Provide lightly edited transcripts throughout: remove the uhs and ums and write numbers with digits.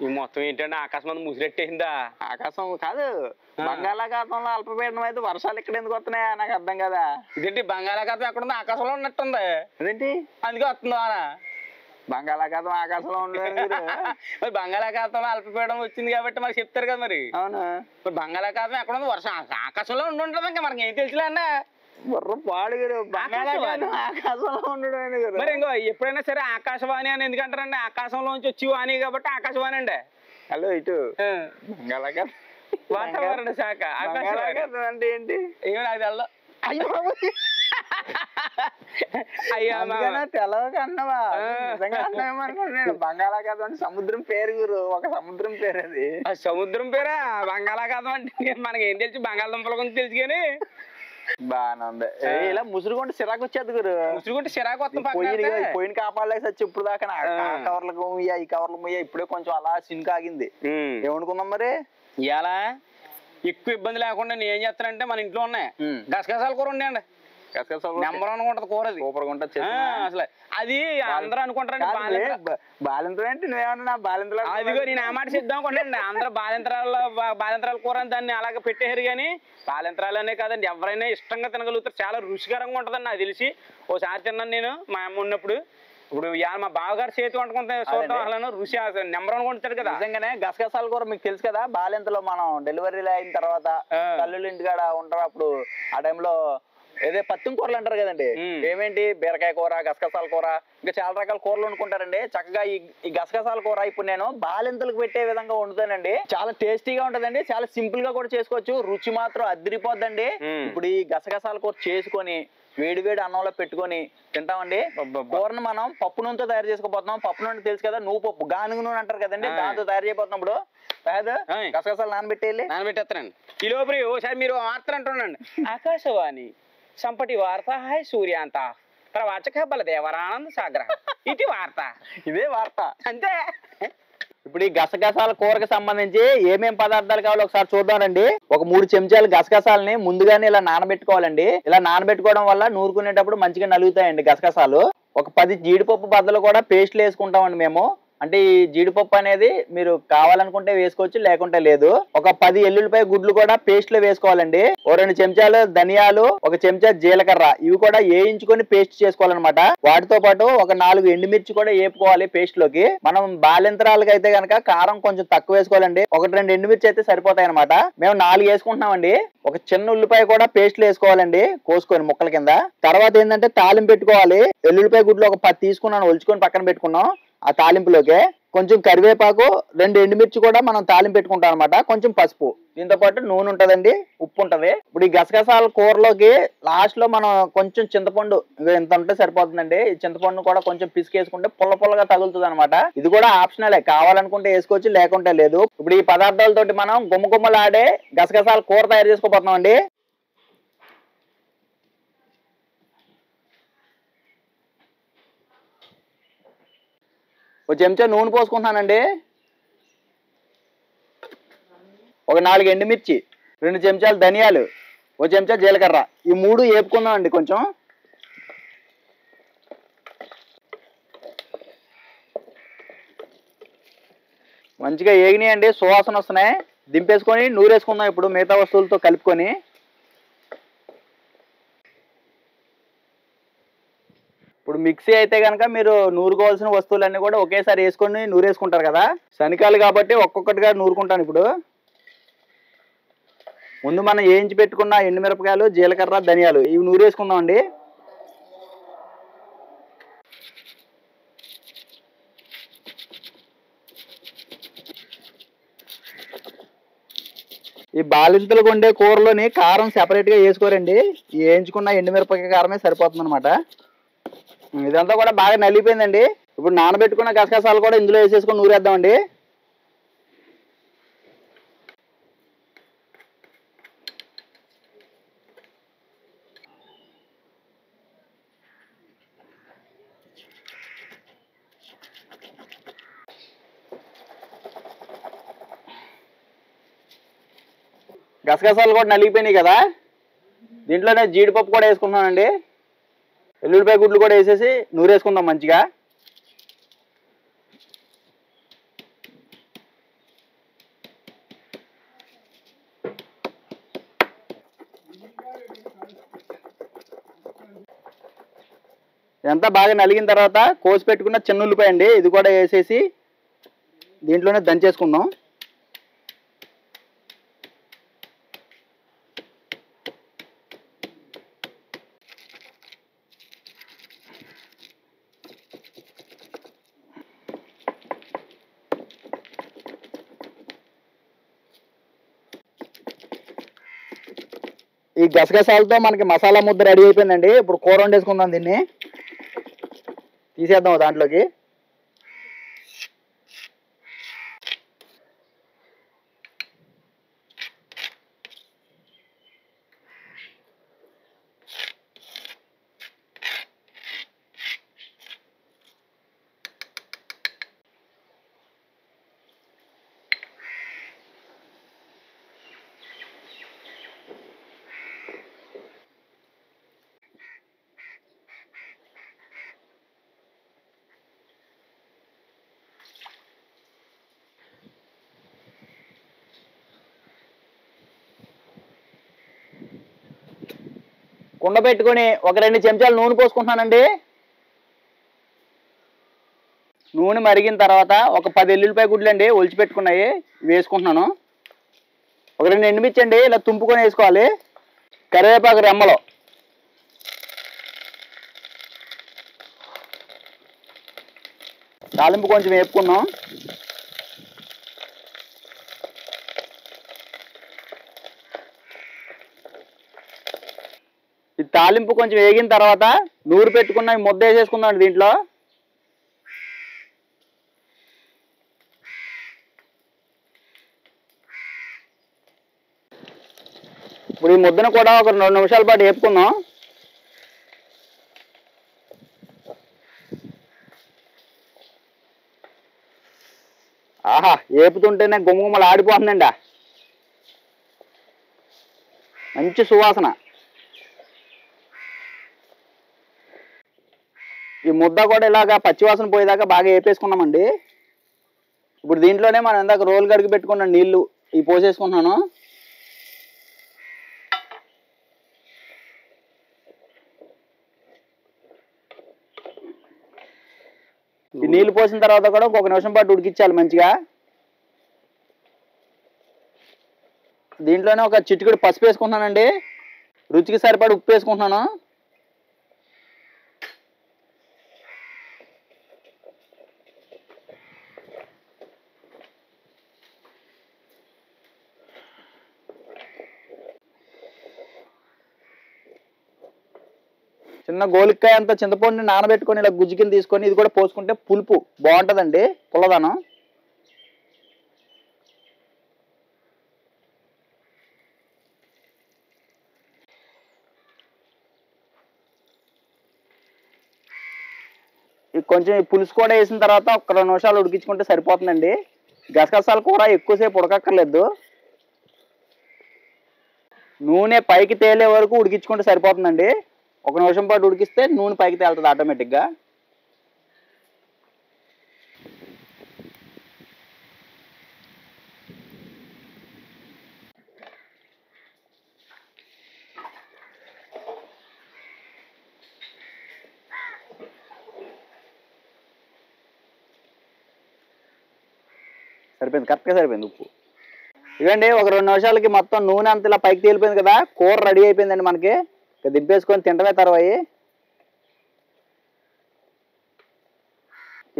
ఈ మొత్తం ఏంటంటే ఆకాశం అంతా ముసిరెట్టేసిందా? ఆకాశం కాదు, బంగాళాఖాతంలో అల్పపీడనం అయితే వర్షాలు ఇక్కడ ఎందుకు వస్తున్నాయా నాకు అర్థం కదా. ఇదేంటి బంగాళాఖాతం ఎక్కడుంది? ఆకాశంలో ఉన్నట్టుంది. అదేంటి అందుకే వస్తుందా? బంగాళాఖాతం ఆకాశంలో ఉండలేదు. మరి బంగాళాఖాతంలో అల్పపీడనం వచ్చింది కాబట్టి మరి చెప్తారు కదా మరి. అవును, మరి బంగాళాఖాతం ఎక్కడ ఉంది? వర్షం ఆకాశంలో ఉండి ఉంటుంది. ఇంకా మనకి ఏం తెలుసులే అన్న. పాడుగారు బంగాళాఖాతం ఆకాశంలో ఉండడం. మరి ఇంకో ఎప్పుడైనా సరే ఆకాశవాణి అని ఎందుకంటారండి? ఆకాశంలోంచి వచ్చి వాణి కాబట్టి ఆకాశవాణి అండి. హలో ఇటు బంగాళాఖాతం వాతావరణ శాఖ ఆకాశవాణి అంటే ఏంటి? ఏమో నాకు తెల్ల. తెలవక అన్నవా? నిజంగా అన్నామనుకుంటున్నాను. బంగాళాఖాతం అంటే సముద్రం పేరు గురు, ఒక సముద్రం పేరు అది. సముద్రం పేరా బంగాళాఖాతం అంటే? మనకి ఏం తెలుసు, బంగాళదుంపల గురించి తెలుసు కానీ. బాగానే ఉంది. ఇలా ముసురుకుంటే సిరాకు వచ్చేది గురు. ముసురుకుంటే సిరాకు వస్తుంది. పోయిన కాపాడలేక వచ్చి ఇప్పుడు దాకా కవర్లకు ముయ్యా, ఈ కవర్లు ముయ్యా, ఇప్పుడే కొంచెం అలా సినుకు ఆగింది. ఏమనుకున్నాం మరి ఇవాళ ఎక్కువ ఇబ్బంది లేకుండా నేను ఏం చేస్తానంటే మన ఇంట్లో ఉన్నాయి గసగసాల కూర ఉండేయండి. నెంబర్ వన్ ఉంటది కూర. అది సూపర్ గా ఉంటది అసలు. అది అందరూ అనుకుంటారండి బాలింతరం ఏంటి? నువ్వేమన్నా బాలింతరా? అదిగో నేను ఆ మాట సిద్ధం అనుకుంటాండి. అందరూ బాలింతరాల కూర అని దాన్ని అలాగే పెట్టేశారు. కానీ బాలింతరాలనే కాదండి, ఎవరైనా ఇష్టంగా తినగలుగుతారు. చాలా రుచికరంగా ఉంటదండి నాకు తెలిసి. ఓసారి తిన్నాను నేను మా అమ్మ ఉన్నప్పుడు. ఇప్పుడు మా బావగారు చేతి వండుకుంటే చూడటం అసలు రుచి నెంబర్ వన్ కొంటాడు కదా. నిజంగానే గసగసాల కూర మీకు తెలుసు కదా. బాలింతలో మనం డెలివరీలు అయిన తర్వాత తల్లుల ఇంటికాడ ఉంటారు. అప్పుడు ఆ టైంలో ఏదో పత్తి కూరలు అంటారు కదండి. ఏమేంటి బీరకాయ కూర, గసగసాల కూర, ఇంకా చాలా రకాల కూరలు వండుకుంటారండి. చక్కగా ఈ గసగసాల కూర ఇప్పుడు నేను బాలింతలకు పెట్టే విధంగా వండుతానండి. చాలా టేస్టీగా ఉంటదండి. చాలా సింపుల్ గా కూడా చేసుకోవచ్చు. రుచి మాత్రం అదిరిపోద్దండి. ఇప్పుడు ఈ గసగసాల కూర చేసుకొని వేడి వేడి అన్నంలో పెట్టుకొని తింటామండి. కూరను మనం పప్పు నూనెతో తయారు చేసుకోబోతున్నాం. పప్పు నూనె తెలుసు కదా, నువ్వు పప్పు గానుగ నూనె అంటారు కదండి, దాంతో తయారు చేయబోతున్నప్పుడు గసగసాలు నానబెట్టేస్తానండి. ఈ లోపలి ఓసారి మీరు వార్తలు అంటున్నాండి. ఆకాశవాణి సంపటి వార్త హాయ్ సూర్యాంత ప్రవాచక బలదేవరానంద సాగర ఇది వార్త. ఇదే వార్త అంతే. ఇప్పుడు ఈ గసగసాల కూరకు సంబంధించి ఏమేం పదార్థాలు కావాలో ఒకసారి చూద్దామండి. ఒక 3 చెంచాలు గసగసాలని ముందుగానే ఇలా నానబెట్టుకోవాలండి. ఇలా నానబెట్టుకోవడం వల్ల నూరుకునేటప్పుడు మంచిగా నలుగుతాయండి గసగసాలు. ఒక 10 జీడిపప్పు బద్దలు కూడా పేస్ట్లు వేసుకుంటామండి మేము. అంటే ఈ జీడిపప్పు అనేది మీరు కావాలనుకుంటే వేసుకోవచ్చు, లేకుంటే లేదు. ఒక 10 ఎల్లుల్లిపాయ గుడ్లు కూడా పేస్ట్ లో వేసుకోవాలండి. ఓ 2 చెంచాలు ధనియాలు, 1 చెంచా జీలకర్ర, ఇవి కూడా వేయించుకొని పేస్ట్ చేసుకోవాలన్నమాట. వాటితో పాటు ఒక 4 ఎండుమిర్చి కూడా వేపుకోవాలి పేస్ట్ లోకి. మనం బాలింతరాలకు అయితే కనుక కారం కొంచెం తక్కువ వేసుకోవాలండి. 1-2 ఎండుమిర్చి అయితే సరిపోతాయి అనమాట. మేము 4 వేసుకుంటున్నామండి. ఒక చిన్న ఉల్లిపాయ కూడా పేస్ట్ లో వేసుకోవాలండి, కోసుకొని ముక్కల కింద. తర్వాత ఏంటంటే తాలింపు పెట్టుకోవాలి. ఎల్లుల్లిపాయ గుడ్లు ఒక 10 తీసుకున్నాను, ఒలుచుకొని పక్కన పెట్టుకున్నాం. ఆ తాలింపులోకే కొంచెం కరివేపాకు, 2 ఎండుమిర్చి కూడా మనం తాలింపు పెట్టుకుంటాం అనమాట. కొంచెం పసుపు, దీంతో పాటు నూనె ఉంటదండి, ఉప్పు ఉంటది. ఇప్పుడు ఈ గసగసాల కూరలోకి లాస్ట్ లో మనం కొంచెం చింతపండు ఎంత ఉంటే సరిపోతుందండి. ఈ చింతపండు కూడా కొంచెం పిసికేసుకుంటే పుల్ల పుల్లగా తగులుతుంది అనమాట. ఇది కూడా ఆప్షనలే, కావాలనుకుంటే వేసుకోవచ్చు, లేకుంటే లేదు. ఇప్పుడు ఈ పదార్థాలతోటి మనం గుమ్మగుమ్మలాడే గసగసాల కూర తయారు చేసుకోబోతున్నాం అండి. ఒక చెంచా నూనె పోసుకుంటున్నానండి. ఒక 4 ఎండుమిర్చి, 2 చెంచాలు ధనియాలు, 1 చెంచా జీలకర్ర, ఈ 3 వేపుకుందాం అండి. కొంచెం మంచిగా ఏగినాయండి, సువాసన వస్తున్నాయి. దింపేసుకొని నూరేసుకుందాం ఇప్పుడు మిగతా వస్తువులతో కలుపుకొని. ఇప్పుడు మిక్సీ అయితే కనుక మీరు నూరుకోవాల్సిన వస్తువులన్నీ కూడా ఒకేసారి వేసుకొని నూరేసుకుంటారు కదా. శనికాయలు కాబట్టి ఒక్కొక్కటిగా నూరుకుంటాను. ఇప్పుడు ముందు మనం వేయించి పెట్టుకున్న ఎండుమిరపకాయలు, జీలకర్ర, ధనియాలు ఇవి నూరేసుకుందాం అండి. ఈ బాలింతలు వండే కూరలోని కారం సెపరేట్ గా వేసుకోరండి. వేయించుకున్న ఎండుమిరపకాయ కారమే సరిపోతుంది అనమాట. ఇదంతా కూడా బాగా నలిగిపోయిందండి. ఇప్పుడు నానబెట్టుకున్న గసగసాలు కూడా ఇందులో వేసేసుకొని నూరేద్దామండి. గసగసాలు కూడా నలిగిపోయినాయి కదా. దీంట్లోనే జీడిపప్పు కూడా వేసుకుంటున్నానండి. ఎల్లుల్లిపాయ గుడ్లు కూడా వేసేసి నూరేసుకుందాం మంచిగా. ఇదంతా బాగా నలిగిన తర్వాత కోసి పెట్టుకున్న చిన్న ఉల్లిపాయ అండి, ఇది కూడా వేసేసి దీంట్లోనే దంచేసుకుందాం. ఈ గసగసాలతో మనకి మసాలా ముద్ద రెడీ అయిపోయిందండి. ఇప్పుడు కూర వండేసుకుందాం. దీన్ని తీసేద్దాం దాంట్లోకి. కుండ పెట్టుకొని ఒక 2 చెంచాలు నూనె పోసుకుంటున్నానండి. నూనె మరిగిన తర్వాత ఒక 10 ఎల్లుల్లిపాయ గుడ్లు అండి ఒలిచి పెట్టుకున్నాయి వేసుకుంటున్నాను. ఒక 2 ఎండుమిర్చి అండి ఇలా తుంపుకొని వేసుకోవాలి. కరివేపాకు రెమ్మలు, తాలింపు కొంచెం వేపుకున్నాం. ఈ తాలింపు కొంచెం వేగిన తర్వాత నూరు పెట్టుకున్న ముద్ద వేసేసుకుందాం దీంట్లో. ఇప్పుడు ఈ ముద్దను కూడా ఒక 2 నిమిషాల పాటు వేపుకుందాం. ఆహా, వేపుతుంటేనే గుమ్మగుమ్మలు ఆడిపోతుందండి. మంచి సువాసన. ఈ ముద్ద కూడా ఇలాగా పచ్చివాసన పోయేదాకా బాగా వేపేసుకున్నామండి. ఇప్పుడు దీంట్లోనే మనం ఇందాక రోలు కడిగి పెట్టుకున్న నీళ్లు ఇవి పోసేసుకుంటున్నాను. ఈ నీళ్లు పోసిన తర్వాత కూడా ఒక నిమిషం పాటు ఉడికించాలి మంచిగా. దీంట్లోనే ఒక చిటికెడు పసుపు వేసుకుంటున్నానండి. రుచికి సరిపడి ఉప్పు వేసుకుంటున్నాను. చిన్న గోలికాయ అంతా చింతపండుని నానబెట్టుకొని ఇలా గుజ్జు కింద తీసుకొని ఇది కూడా పోసుకుంటే పులుపు బాగుంటుందండి, పుల్లదనం. కొంచెం ఈ పులుసు కూడా వేసిన తర్వాత ఒక 2 నిమిషాలు ఉడికించుకుంటే సరిపోతుందండి. గసగసాల కూర ఎక్కువసేపు ఉడకక్కర్లేదు. నూనె పైకి తేలే వరకు ఉడికించుకుంటే సరిపోతుందండి. 1 నిమిషం పాటు ఉడికిస్తే నూనె పైకి తేలుతుంది ఆటోమేటిక్గా. సరిపోయింది, కరెక్ట్గా సరిపోయింది ఉప్పు. ఇదండి ఒక 2 నిమిషాలకి మొత్తం నూనె అంత ఇలా పైకి తేలిపోయింది కదా. కూర రెడీ అయిపోయిందండి మనకి. ఇక దింపేసుకొని తింటమే తర్వాయి.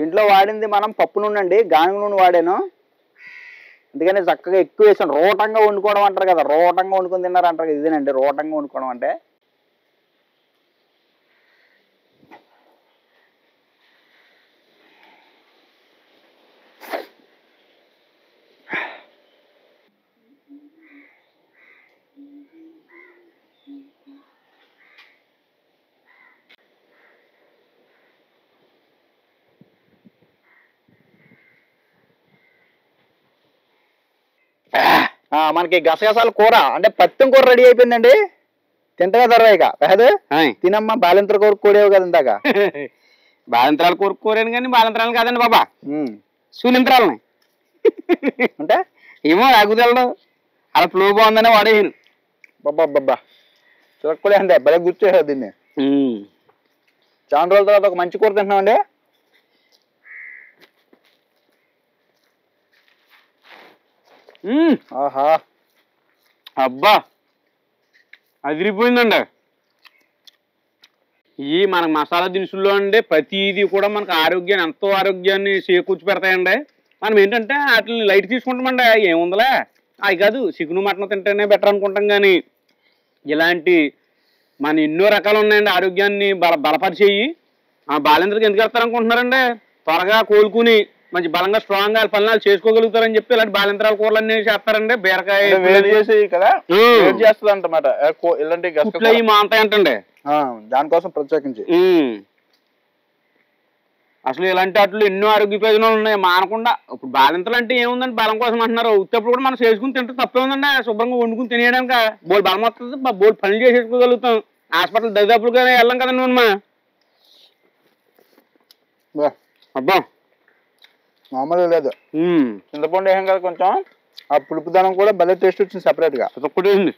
ఇంట్లో వాడింది మనం పప్పు నూనె అండి, గానుగ నూనె వాడాను. అందుకని చక్కగా ఎక్కువ వేసాను. రోటంగా వండుకోవడం అంటారు కదా, రోటంగా వండుకొని తిన్నారు అంటారు కదా, ఇదేనండి రోటంగా వండుకోవడం అంటే. మనకి గసగసాల కూర అంటే పత్తం కూర రెడీ అయిపోయిందండి. తింటగా తర్వాయిక కాదు తినమ్మా. బాలింతర కూర కూడేవు కదా ఇందాక. బాలింతరాలు కూరని కానీ బాలింతరాలు కాదండి బాబా, సూలింతరాలని. అంటే ఏమో అగుదలడు అలా ఫ్లో బాగుందనే వాడేను. బాబా చూడకూడే అంటే భలే గుర్తు దీన్ని. చాలా రోజుల తర్వాత ఒక మంచి కూర తింటున్నామండి. ఆహా అబ్బా అదిరిపోయిందండి. ఈ మన మసాలా దినుసుల్లో అండి ప్రతిదీ కూడా మనకు ఎంతో ఆరోగ్యాన్ని చేకూర్చి పెడతాయండి. మనం ఏంటంటే వాటిని లైట్ తీసుకుంటామండి. ఏముందలే అవి కాదు, చికెన్ మటన్ తింటేనే బెటర్ అనుకుంటాం. కానీ ఇలాంటి మన ఎన్నో రకాలు ఉన్నాయండి ఆరోగ్యాన్ని బలపరిచేయి. ఆ బాలేంద్రకి ఎందుకు వెళ్తారనుకుంటున్నారండి? త్వరగా కోలుకుని మంచి బలంగా స్ట్రాంగ్ గా పనులు చేసుకోగలుగుతారని చెప్పి ఇలాంటి బాలేంద్రాల కూరలు అన్ని చేస్తారండి. బీరకాయ వేడి చేసి కదా వేడి చేస్తుంది అంటమాట. ఇలాంటి మాంతాయంటండి, దానికోసం ప్రత్యేకించి. అసలు ఇలాంటి వాటిలో ఎన్నో ఆరోగ్య ప్రయోజనాలు ఉన్నాయి మానకుండా. ఇప్పుడు బాలింతలు అంటే ఏముందండి, బలం కోసం అంటున్నారు. ఉత్తప్పుడు కూడా మనం చేసుకుని తింటే తప్పే ఉందండి. శుభ్రంగా వండుకుని తినేయడానికి బోల్ బలం వస్తుంది, బోల్ పనులు చేసేసుకోగలుగుతాం. హాస్పిటల్ దరిదాపులుగానే వెళ్ళాం కదండి మనమా. అబ్బా మామూలు లేదు. చింతపండు వేసాం కదా కొంచెం, ఆ పులుపుదనం కూడా భలే టేస్ట్ వచ్చింది సెపరేట్ గా. తొక్కటేసింది.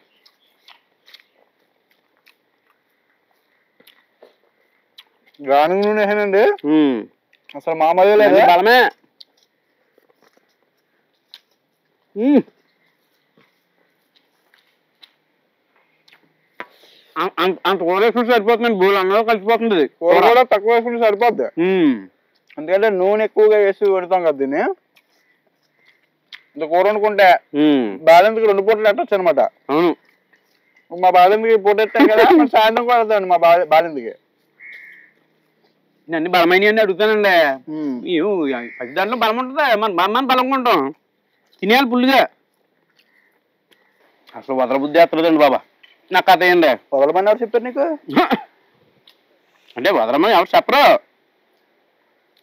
గానుగ నూనె వేసానండి, అసలు మామూలు లేదు. బలమే. అంత కూర వేసుకుంటే సరిపోతుందండి. బోల్ అన్నదో కలిసిపోతుంది. కూర కూడా తక్కువ వేసుకుంటే సరిపోద్ది. ఎందుకంటే నూనె ఎక్కువగా వేసి వండుతాం కదా దీన్ని. ఇంత కూర వండుకుంటే బాలింతకి 2 పూటలు పెట్టచ్చు అనమాట. అవును, మా బాలింతకి పూట ఎట్టాం కదా, సాయంత్రం కూడా వెళ్తామండి మా బాలింతకి. అన్ని బలమైన అన్ని అడుగుతానండి. ప్రతి దాంట్లో బలం ఉంటుంది. మన బలంగా ఉంటాం. తినేయాలి పుల్లుగా. అసలు వదల బుద్ధి ఎత్తలేదండి బాబా. నాకు కథ ఏండి. వదలమని ఎవరు చెప్పారు నీకు? అంటే వదలమని ఎవరు చెప్పరు.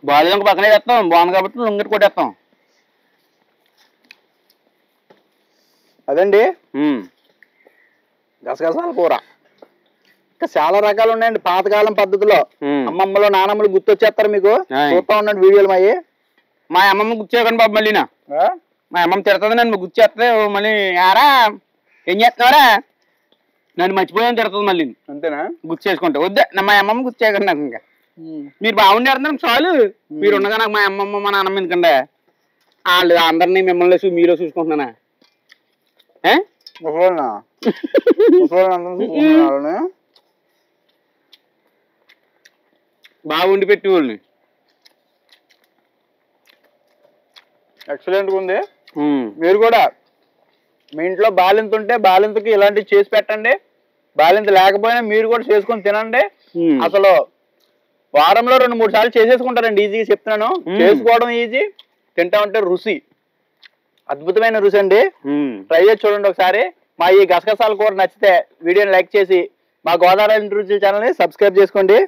బాగాలేదనుకో పక్కనే చేస్తాం, బాగుంది కాబట్టి లొంగిటి కొట్టేస్తాం. అదండి గసగసాల కూర. ఇంకా చాలా రకాలు ఉన్నాయండి పాతకాలం పద్ధతిలో. అమ్మమ్మలు నానమ్మలు గుర్తొచ్చేస్తారు మీకు. చూస్తా ఉండండి వీడియోలు మావి. మా అమ్మమ్మ గుర్తుచేయకండి బాబు. మళ్ళీనా మా అమ్మమ్మ తిడుతుంది నన్ను, గుర్తుచేస్తుంది. మళ్ళీ ఆరా ఏం చేస్తున్నారా నన్ను మర్చిపోయాను తిడుతుంది మళ్ళీ. అంతేనా? గుర్తు చేసుకుంటే వద్దే మా అమ్మమ్మ గుర్తు చేయకండి నాకు. ఇంకా మీరు బాగుండేస్తున్నారు చాలు. మీరు ఉండగా నాకు మా అమ్మమ్మ మా నాన్నమ్మ ఎందుకండి? వాళ్ళు అందరినీ మిమ్మల్ని మీలో చూసుకుంటున్నానా? బాగుండి పెట్టి వాళ్ళని. ఎక్సలెంట్ గా ఉంది. మీరు కూడా మీ ఇంట్లో బాలింత ఉంటే బాలింతకి ఇలాంటివి చేసి పెట్టండి. బాలింత లేకపోయినా మీరు కూడా చేసుకొని తినండి. అసలు వారంలో 2-3 సార్లు చేసేసుకుంటారండి. ఈజీగా చెప్తున్నాను. చేసుకోవడం ఈజీ, తింటా ఉంటే రుచి అద్భుతమైన రుచి అండి. ట్రై చేసి చూడండి ఒకసారి. మా ఈ గసగసాల కూర నచ్చితే వీడియోని లైక్ చేసి మా గోదావరి రుచుల ఛానల్ని సబ్స్క్రైబ్ చేసుకోండి.